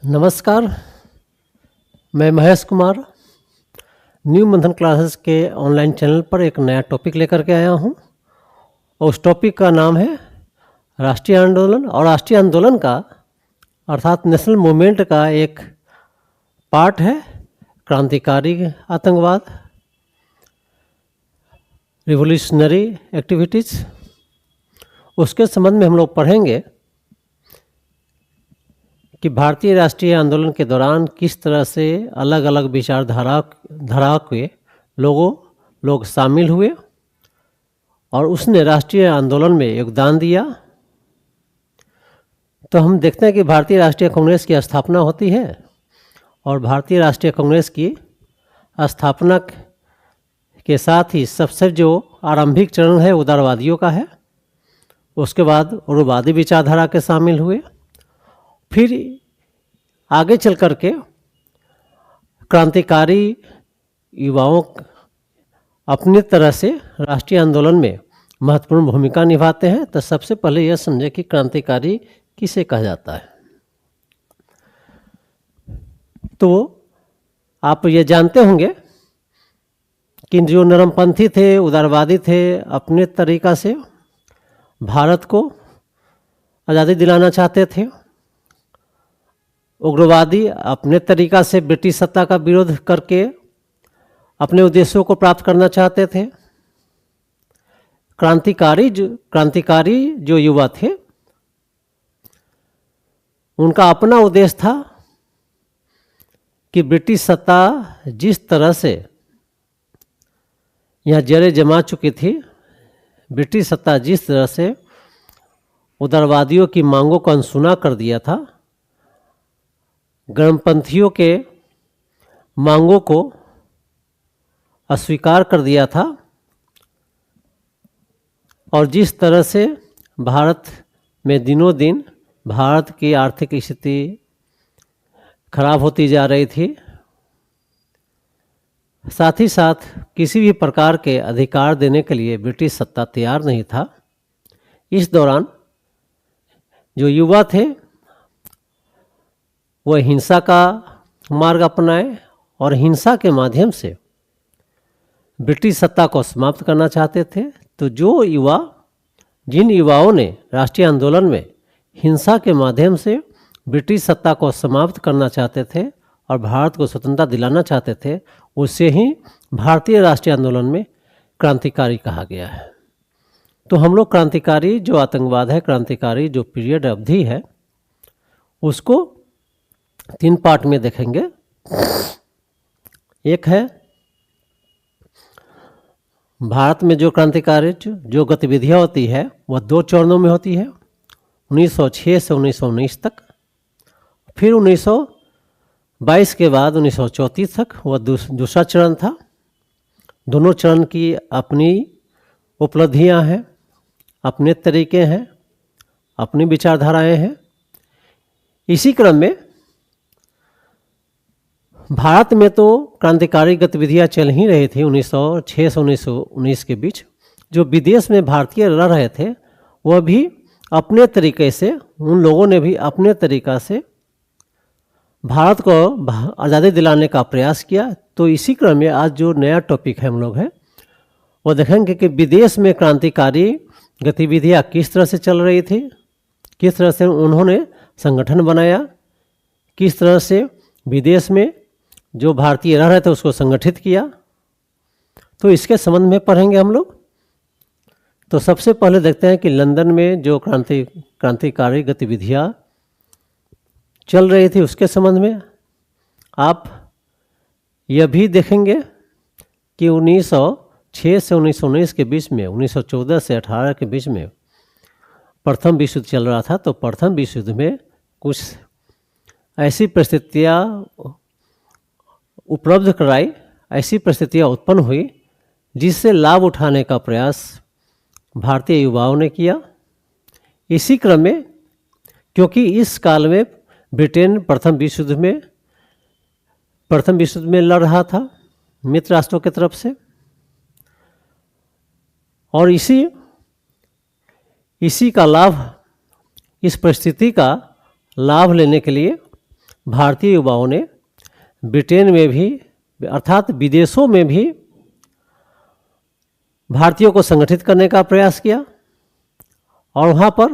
नमस्कार, मैं महेश कुमार न्यू मंथन क्लासेस के ऑनलाइन चैनल पर एक नया टॉपिक लेकर के आया हूं और उस टॉपिक का नाम है राष्ट्रीय आंदोलन। और राष्ट्रीय आंदोलन का अर्थात नेशनल मूवमेंट का एक पार्ट है क्रांतिकारी आतंकवाद, रिवोल्यूशनरी एक्टिविटीज़। उसके संबंध में हम लोग पढ़ेंगे कि भारतीय राष्ट्रीय आंदोलन के दौरान किस तरह से अलग अलग विचारधारा के लोग शामिल हुए और उसने राष्ट्रीय आंदोलन में योगदान दिया। तो हम देखते हैं कि भारतीय राष्ट्रीय कांग्रेस की स्थापना होती है और भारतीय राष्ट्रीय कांग्रेस की स्थापना के साथ ही सबसे जो आरंभिक चरण है उदारवादियों का है। उसके बाद उग्रवादी विचारधारा के शामिल हुए, फिर आगे चल कर के क्रांतिकारी युवाओं अपनी तरह से राष्ट्रीय आंदोलन में महत्वपूर्ण भूमिका निभाते हैं। तो सबसे पहले यह समझे कि क्रांतिकारी किसे कहा जाता है। तो आप ये जानते होंगे कि जो नरमपंथी थे, उदारवादी थे, अपने तरीक़ा से भारत को आज़ादी दिलाना चाहते थे। उग्रवादी अपने तरीक़ा से ब्रिटिश सत्ता का विरोध करके अपने उद्देश्यों को प्राप्त करना चाहते थे। क्रांतिकारी जो युवा थे उनका अपना उद्देश्य था कि ब्रिटिश सत्ता जिस तरह से यहाँ जड़ें जमा चुकी थी, ब्रिटिश सत्ता जिस तरह से उदारवादियों की मांगों को अनसुना कर दिया था, गर्मपंथियों के मांगों को अस्वीकार कर दिया था और जिस तरह से भारत में दिनों दिन भारत की आर्थिक स्थिति खराब होती जा रही थी, साथ ही साथ किसी भी प्रकार के अधिकार देने के लिए ब्रिटिश सत्ता तैयार नहीं था। इस दौरान जो युवा थे वह हिंसा का मार्ग अपनाए और हिंसा के माध्यम से ब्रिटिश सत्ता को समाप्त करना चाहते थे। तो जिन युवाओं ने राष्ट्रीय आंदोलन में हिंसा के माध्यम से ब्रिटिश सत्ता को समाप्त करना चाहते थे और भारत को स्वतंत्रता दिलाना चाहते थे, उससे ही भारतीय राष्ट्रीय आंदोलन में क्रांतिकारी कहा गया है। तो हम लोग क्रांतिकारी जो आतंकवाद है, क्रांतिकारी जो पीरियड अवधि है, उसको 3 पार्ट में देखेंगे। एक है भारत में जो क्रांतिकारी जो गतिविधियाँ होती है वह 2 चरणों में होती है, 1906 से 1919 तक। फिर 1922 के बाद 1934 तक वह दूसरा चरण था। दोनों चरण की अपनी उपलब्धियां हैं, अपने तरीके हैं, अपनी विचारधाराएं हैं। इसी क्रम में भारत में तो क्रांतिकारी गतिविधियां चल ही रही थी 1906 से 1919 के बीच। जो विदेश में भारतीय रह रहे थे वह भी अपने तरीके से, उन लोगों ने भी अपने तरीक़ा से भारत को आज़ादी दिलाने का प्रयास किया। तो इसी क्रम में आज जो नया टॉपिक है हम लोग है वो देखेंगे कि विदेश में क्रांतिकारी गतिविधियां किस तरह से चल रही थी, किस तरह से उन्होंने संगठन बनाया, किस तरह से विदेश में जो भारतीय रह रहे थे उसको संगठित किया। तो इसके संबंध में पढ़ेंगे हम लोग। तो सबसे पहले देखते हैं कि लंदन में जो क्रांतिकारी गतिविधियां चल रही थी उसके संबंध में आप यह भी देखेंगे कि 1906 से 1919 के बीच में, 1914 से 18 के बीच में प्रथम विश्व युद्ध चल रहा था। तो प्रथम विश्व युद्ध में कुछ ऐसी परिस्थितियाँ उपलब्ध कराई, ऐसी परिस्थितियाँ उत्पन्न हुई जिससे लाभ उठाने का प्रयास भारतीय युवाओं ने किया। इसी क्रम में क्योंकि इस काल में ब्रिटेन प्रथम विश्व युद्ध में लड़ रहा था मित्र राष्ट्रों की तरफ से, और इसी का लाभ, इस परिस्थिति का लाभ लेने के लिए भारतीय युवाओं ने ब्रिटेन में भी अर्थात विदेशों में भी भारतीयों को संगठित करने का प्रयास किया और वहाँ पर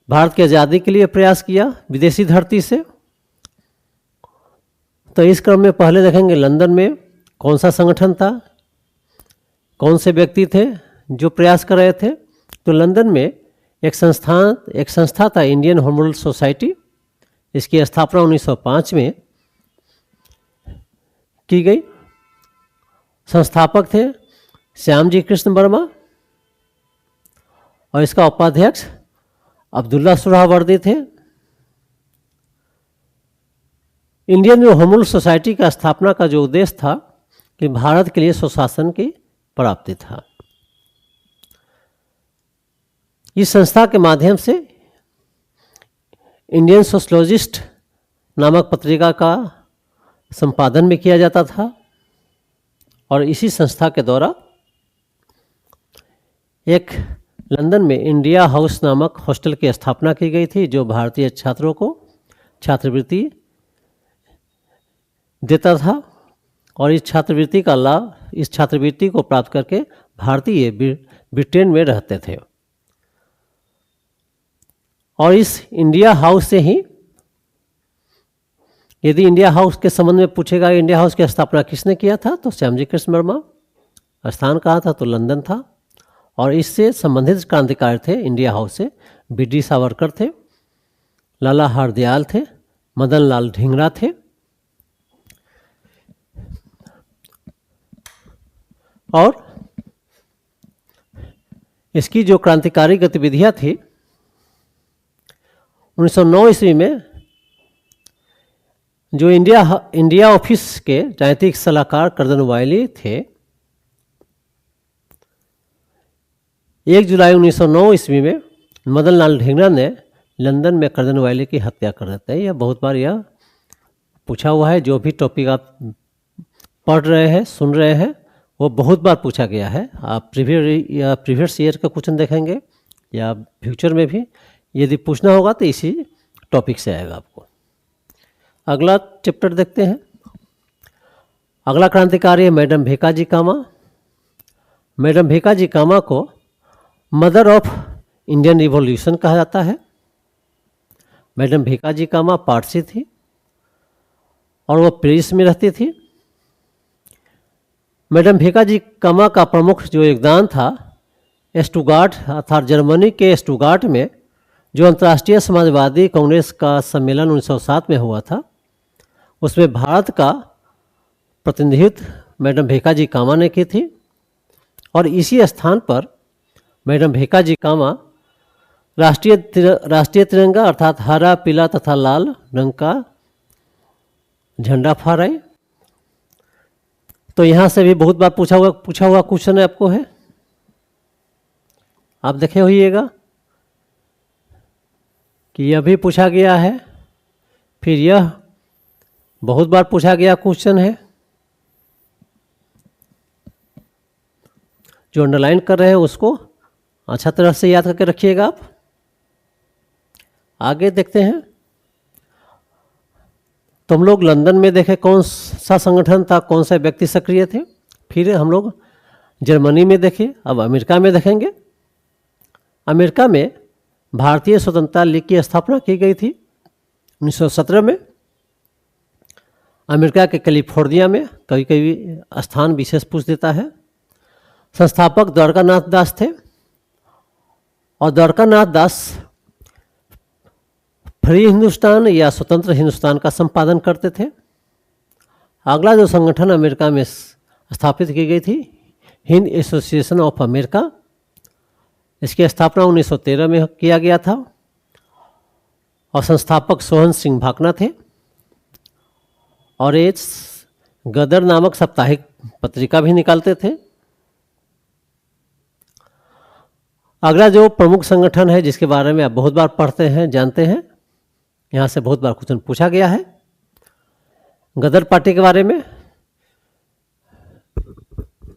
भारत की आज़ादी के लिए प्रयास किया विदेशी धरती से। तो इस क्रम में पहले देखेंगे लंदन में कौन सा संगठन था, कौन से व्यक्ति थे जो प्रयास कर रहे थे। तो लंदन में एक संस्था था इंडियन होम रूल सोसाइटी। इसकी स्थापना 1905 में की गई। संस्थापक थे श्यामजी कृष्ण वर्मा और इसका उपाध्यक्ष अब्दुल्ला सुहरावर्दी थे। इंडियन होम रूल सोसाइटी का स्थापना का जो उद्देश्य था कि भारत के लिए सुशासन की प्राप्ति था। इस संस्था के माध्यम से इंडियन सोशलॉजिस्ट नामक पत्रिका का संपादन भी किया जाता था और इसी संस्था के द्वारा एक लंदन में इंडिया हाउस नामक हॉस्टल की स्थापना की गई थी जो भारतीय छात्रों को छात्रवृत्ति देता था और इस छात्रवृत्ति का लाभ, इस छात्रवृत्ति को प्राप्त करके भारतीय ब्रिटेन में रहते थे। और इस इंडिया हाउस से ही, यदि इंडिया हाउस के संबंध में पूछेगा इंडिया हाउस की स्थापना किसने किया था तो श्यामजी कृष्ण वर्मा। स्थान कहाँ था तो लंदन था और इससे संबंधित क्रांतिकारी थे इंडिया हाउस से बी.डी. सावरकर थे, लाला हरदयाल थे, मदन लाल ढींगरा थे। और इसकी जो क्रांतिकारी गतिविधियां थी 1909 ईस्वी में जो इंडिया ऑफिस के राजनीतिक सलाहकार कर्दन वायली थे, 1 जुलाई 1909 ईस्वी में मदन लाल ढींगरा ने लंदन में कर्दन वायली की हत्या कर देते हैं। यह बहुत बार यह पूछा हुआ है। जो भी टॉपिक आप पढ़ रहे हैं, सुन रहे हैं, वो बहुत बार पूछा गया है। आप प्रीवियस ईयर का क्वेश्चन देखेंगे या फ्यूचर में भी यदि पूछना होगा तो इसी टॉपिक से आएगा आपको। अगला चैप्टर देखते हैं। अगला क्रांतिकारी है मैडम भीकाजी कामा। मैडम भीकाजी कामा को मदर ऑफ इंडियन रिवॉल्यूशन कहा जाता है। मैडम भीकाजी कामा पारसी थी और वो पेरिस में रहती थी। मैडम भीकाजी कामा का प्रमुख जो योगदान था स्टुगार्ट अर्थात जर्मनी के स्टुगार्ट में जो अंतर्राष्ट्रीय समाजवादी कांग्रेस का सम्मेलन 1907 में हुआ था, उसमें भारत का प्रतिनिधित्व मैडम भीकाजी कामा ने की थी। और इसी स्थान पर मैडम भीकाजी कामा राष्ट्रीय तिरंगा अर्थात हरा, पीला तथा लाल रंग का झंडा फहराई। तो यहाँ से भी बहुत बार पूछा हुआ क्वेश्चन है आपको है, आप देखे होइएगा कि यह भी पूछा गया है। फिर यह बहुत बार पूछा गया क्वेश्चन है। जो अंडरलाइन कर रहे हैं उसको अच्छा तरह से याद करके रखिएगा आप। आगे देखते हैं। तो हम लोग लंदन में देखे कौन सा संगठन था, कौन से व्यक्ति सक्रिय थे। फिर हम लोग जर्मनी में देखे, अब अमेरिका में देखेंगे। अमेरिका में भारतीय स्वतंत्रता लीग की स्थापना की गई थी 1917 में। अमेरिका के कैलिफोर्निया में कभी कभी स्थान विशेष पूछ देता है। संस्थापक द्वारकानाथ दास थे और द्वारकानाथ दास फ्री हिंदुस्तान या स्वतंत्र हिंदुस्तान का संपादन करते थे। अगला जो संगठन अमेरिका में स्थापित की गई थी हिंद एसोसिएशन ऑफ अमेरिका, इसकी स्थापना 1913 में किया गया था और संस्थापक सोहन सिंह भाकना थे। और ये गदर नामक साप्ताहिक पत्रिका भी निकालते थे। अगला जो प्रमुख संगठन है जिसके बारे में आप बहुत बार पढ़ते हैं, जानते हैं, यहाँ से बहुत बार क्वेश्चन पूछा गया है, गदर पार्टी के बारे में।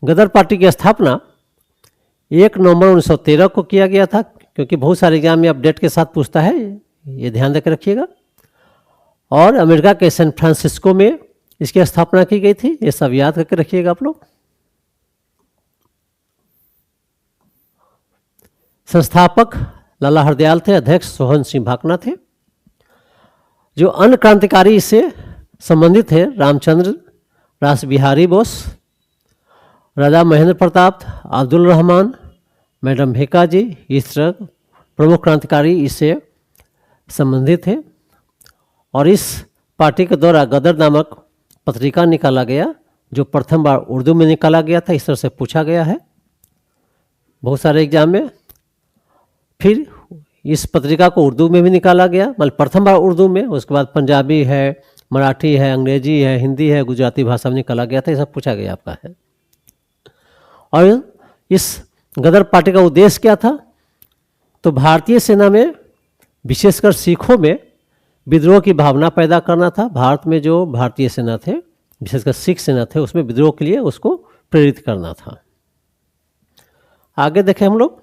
गदर पार्टी की स्थापना 1 नवंबर 1913 को किया गया था, क्योंकि बहुत सारे एग्जाम में अपडेट के साथ पूछता है, ये ध्यान देकर रखिएगा। और अमेरिका के सैन फ्रांसिस्को में इसकी स्थापना की गई थी। ये सब याद करके रखिएगा आप लोग। संस्थापक लाला हरदयाल थे, अध्यक्ष सोहन सिंह भाकना थे। जो अन्य क्रांतिकारी इससे संबंधित थे, रामचंद्र, रास बिहारी बोस, राजा महेंद्र प्रताप, अब्दुल रहमान, मैडम भेकाजी, इस तरह प्रमुख क्रांतिकारी इससे संबंधित थे। और इस पार्टी के द्वारा गदर नामक पत्रिका निकाला गया, जो प्रथम बार उर्दू में निकाला गया था। इस तरह से पूछा गया है बहुत सारे एग्जाम में। फिर इस पत्रिका को उर्दू में भी निकाला गया, मतलब प्रथम बार उर्दू में, उसके बाद पंजाबी है, मराठी है, अंग्रेजी है, हिंदी है, गुजराती भाषा में निकाला गया था। ये सब पूछा गया आपका है। और इस गदर पार्टी का उद्देश्य क्या था? तो भारतीय सेना में, विशेषकर सिखों में विद्रोह की भावना पैदा करना था। भारत में जो भारतीय सेना थे, विशेषकर सिख सेना थे, उसमें विद्रोह के लिए उसको प्रेरित करना था। आगे देखें हम लोग।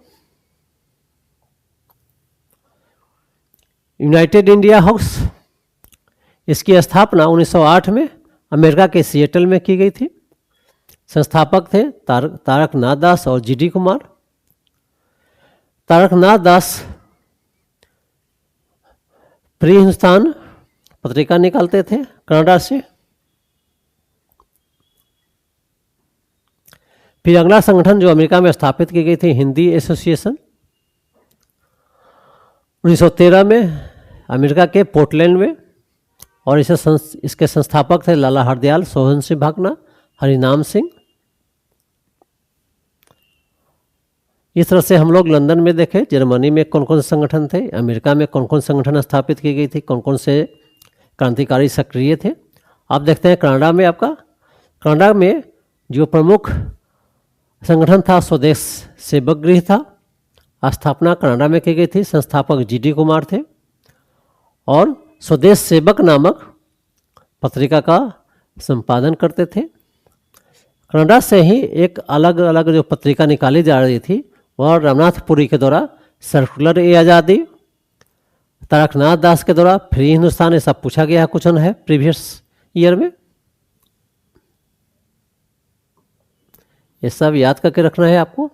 यूनाइटेड इंडिया हाउस, इसकी स्थापना 1908 में अमेरिका के सिएटल में की गई थी। संस्थापक थे तारकनाथ दास और जीडी कुमार। तारकनाथ दास फ्री हिंदुस्तान पत्रिका निकालते थे कनाडा से। फिर अगला संगठन जो अमेरिका में स्थापित की गई थी, हिंदी एसोसिएशन, 1913 में अमेरिका के पोर्टलैंड में। और इसके संस्थापक थे लाला हरदयाल, सोहन सिंह भाकना, हरिनाम सिंह। इस तरह से हम लोग लंदन में देखें, जर्मनी में कौन कौन से संगठन थे, अमेरिका में कौन कौन संगठन स्थापित की गई थी, कौन कौन से क्रांतिकारी सक्रिय थे। आप देखते हैं कनाडा में, आपका कनाडा में जो प्रमुख संगठन था स्वदेश सेवक गृह था। स्थापना कनाडा में की गई थी। संस्थापक जीडी कुमार थे और स्वदेश सेवक नामक पत्रिका का संपादन करते थे। कनाडा से ही एक अलग अलग जो पत्रिका निकाली जा रही थी, वह रामनाथपुरी के द्वारा सर्कुलर ए आज़ादी, तारकनाथ दास के द्वारा फ्री हिंदुस्तान, ये सब पूछा गया है, क्वेश्चन है प्रीवियस ईयर में। ये सब याद करके रखना है आपको।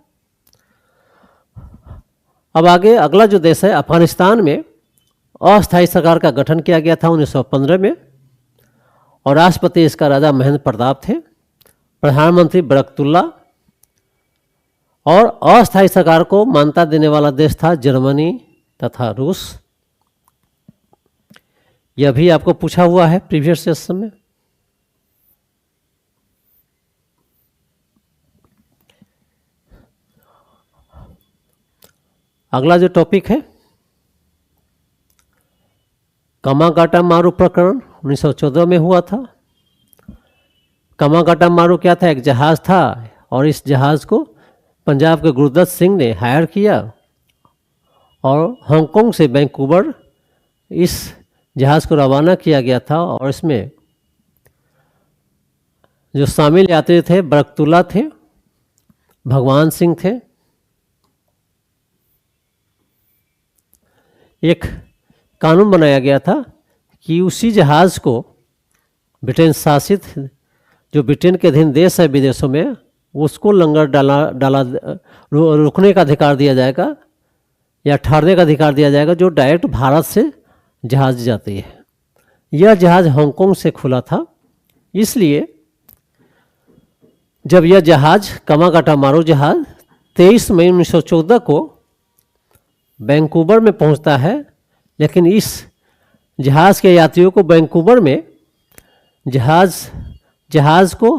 अब आगे अगला जो देश है, अफगानिस्तान में अस्थायी सरकार का गठन किया गया था 1915 में। और राष्ट्रपति इसका राजा महेंद्र प्रताप थे, प्रधानमंत्री बरकतुल्ला। और अस्थायी सरकार को मान्यता देने वाला देश था जर्मनी तथा रूस। यह भी आपको पूछा हुआ है प्रीवियस सेशन में। अगला जो टॉपिक है, कामागाटा मारू प्रकरण 1914 में हुआ था। कामागाटा मारू क्या था? एक जहाज़ था और इस जहाज़ को पंजाब के गुरदत्त सिंह ने हायर किया और हांगकांग से वैंकूवर इस जहाज़ को रवाना किया गया था। और इसमें जो शामिल यात्री थे, बरकतुल्ला थे, भगवान सिंह थे। एक कानून बनाया गया था कि उसी जहाज़ को ब्रिटेन शासित, जो ब्रिटेन के अधीन देश है विदेशों में, उसको लंगर डाला रुकने का अधिकार दिया जाएगा या ठहरने का अधिकार दिया जाएगा, जो डायरेक्ट भारत से जहाज़ जाती है। यह जहाज़ हांगकांग से खुला था। इसलिए जब यह जहाज़ कामागाटा मारू जहाज़ 23 मई 1914 को वैंकूवर में पहुंचता है, लेकिन इस जहाज़ के यात्रियों को वैंकूवर में जहाज़ को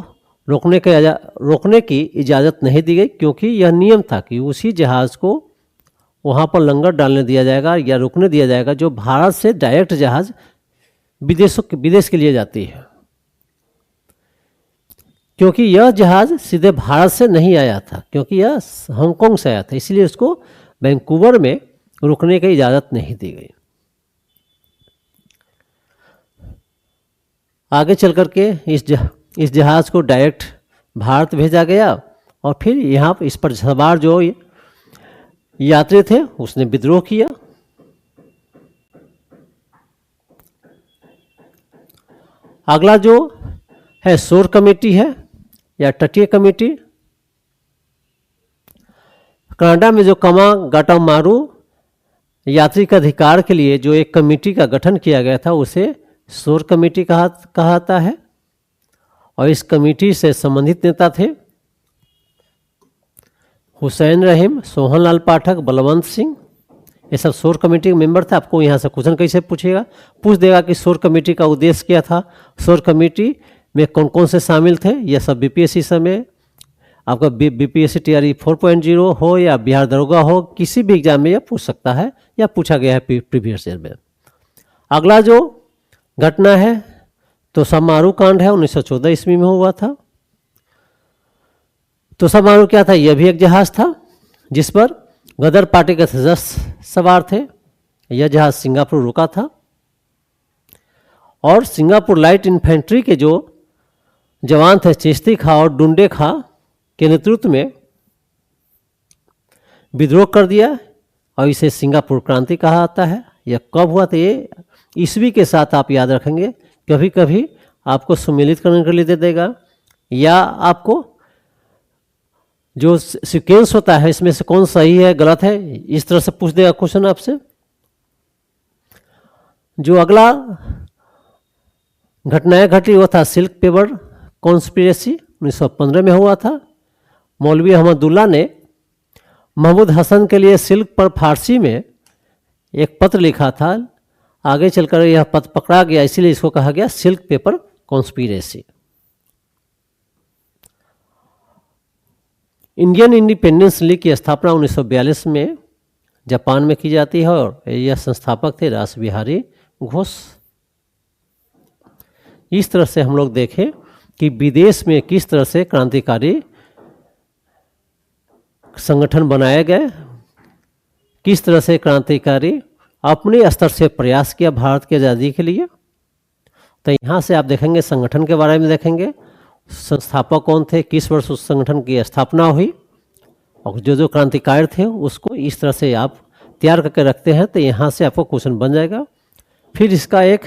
रोकने की इजाज़त नहीं दी गई, क्योंकि यह नियम था कि उसी जहाज़ को वहाँ पर लंगर डालने दिया जाएगा या रुकने दिया जाएगा जो भारत से डायरेक्ट जहाज़ विदेश के लिए जाती है। क्योंकि यह जहाज़ सीधे भारत से नहीं आया था, क्योंकि यह हांगकांग से आया था, इसलिए उसको वैंकूवर में रुकने की इजाज़त नहीं दी गई। आगे चल कर के इस जहाज़ को डायरेक्ट भारत भेजा गया और फिर यहाँ इस पर सवार जो यात्री थे उसने विद्रोह किया। अगला जो है शोर कमेटी है या तटीय कमेटी। कनाडा में जो कामागाटामारू यात्री का अधिकार के लिए जो एक कमेटी का गठन किया गया था उसे शोर कमेटी कहता है। और इस कमेटी से संबंधित नेता थे हुसैन रहीम, सोहनलाल पाठक, बलवंत सिंह, ये सब शोर कमेटी के मेंबर थे। आपको यहाँ से क्वेश्चन कैसे पूछ देगा कि शोर कमेटी का उद्देश्य क्या था, शोर कमेटी में कौन कौन से शामिल थे। यह सब बीपीएससी समय आपका बीपीएससी टीआरई 4.0 हो या बिहार दरोगा हो, किसी भी एग्जाम में यह पूछ सकता है या पूछा गया है प्रीवियस ईयर में। अगला जो घटना है तोशामारू कांड है, 1914 ईस्वी में हुआ था। तोशामारू क्या था, यह भी एक जहाज था जिस पर गदर पार्टी के सदस्य सवार थे। यह जहाज सिंगापुर रुका था और सिंगापुर लाइट इन्फेंट्री के जो जवान थे चिश्ती खां और डुंडे खां के नेतृत्व में विद्रोह कर दिया और इसे सिंगापुर क्रांति कहा जाता है। यह कब हुआ था, ये ईस्वी के साथ आप याद रखेंगे। कभी कभी आपको सम्मिलित करने के लिए दे देगा या आपको जो सीक्वेंस होता है इसमें से कौन सही है गलत है इस तरह से पूछ देगा क्वेश्चन आपसे। जो अगला घटनाएं घटी वो था सिल्क पेपर कॉन्स्पिरेसी, 1915 में हुआ था। मौलवी अहमदुल्ला ने महमूद हसन के लिए सिल्क पर फारसी में एक पत्र लिखा था। आगे चलकर यह पत्र पकड़ा गया, इसीलिए इसको कहा गया silk paper conspiracy. Indian independence league की स्थापना 1942 में जापान में की जाती है और यह संस्थापक थे रास बिहारी घोष। इस तरह से हम लोग देखें कि विदेश में किस तरह से क्रांतिकारी संगठन बनाए गए, किस तरह से क्रांतिकारी अपने स्तर से प्रयास किया भारत की आज़ादी के लिए। तो यहाँ से आप देखेंगे संगठन के बारे में देखेंगे, संस्थापक कौन थे, किस वर्ष उस संगठन की स्थापना हुई और जो जो क्रांतिकारी थे उसको इस तरह से आप तैयार करके रखते हैं तो यहाँ से आपको क्वेश्चन बन जाएगा। फिर इसका एक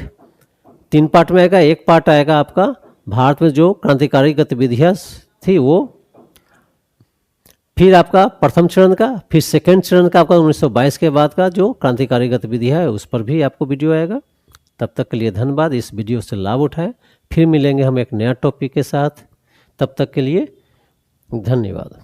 3 पार्ट में आएगा। एक पार्ट आएगा आपका भारत में जो क्रांतिकारी गतिविधियाँ थी वो, फिर आपका प्रथम चरण का, फिर सेकेंड चरण का आपका 1922 के बाद का जो क्रांतिकारी गतिविधि है उस पर भी आपको वीडियो आएगा। तब तक के लिए धन्यवाद। इस वीडियो से लाभ उठाएं। फिर मिलेंगे हम एक नया टॉपिक के साथ। तब तक के लिए धन्यवाद।